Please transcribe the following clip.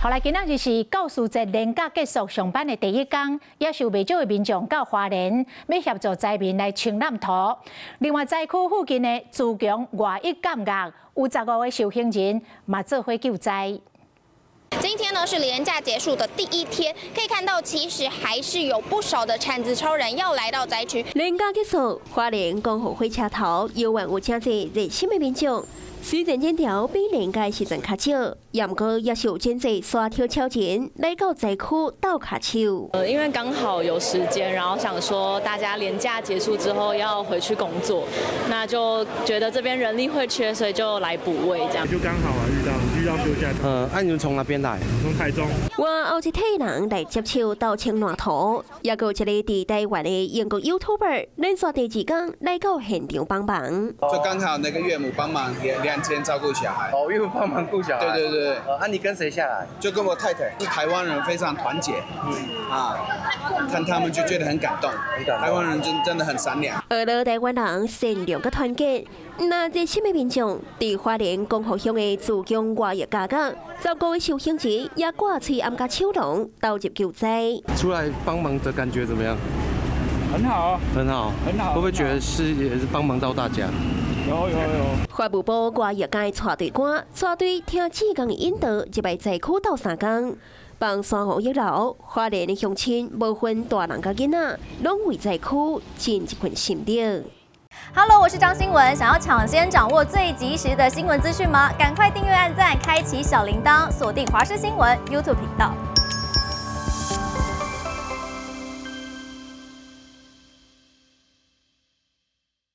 后来今仔日是教师节连假结束上班的第一天，也受不少的民众到花莲，要协助灾民来清烂土。另外，灾区附近的自强外一干岸有15位受刑人嘛做伙救灾。 今天呢是连假结束的第一天，可以看到其实还是有不少的铲子超人要来到灾区。连假结束，花莲公路火车头有万有真侪热心的民众。虽然人潮比连假时阵较少，也毋过也是有真侪刷跳超前来到灾区斗卡手。因为刚好有时间，然后想说大家连假结束之后要回去工作，那就觉得这边人力会缺，所以就来补位这样。就刚好遇到休假。你们从哪边来？从台中。我后一体人来接手到清烂土，也有一个伫台湾的英国 YouTuber， 连续第2天来到现场帮忙。就刚好那个岳母帮忙2天照顾小孩。岳母帮忙顾小孩。对。你跟谁下来？就跟我太太，是台湾人，非常团结。看他们就觉得很感动。台湾人真的很善良。台湾人善良个团结。那热心的民众伫花莲公路乡的自强外役家港，15位受刑人也挂吹暗甲手龙投入救灾。出来帮忙的感觉怎么样？很好，很好。会不会觉得也是帮忙到大家？有。法务部外役界带队官带队听志工的引导，入来灾区斗3天。帮山河一楼，花莲的乡亲无分大人甲囡仔，拢为灾区尽一份心力。Hello， 我是张新文。想要抢先掌握最及时的新闻资讯吗？赶快订阅、按赞、开启小铃铛，锁定华视新闻 YouTube 频道。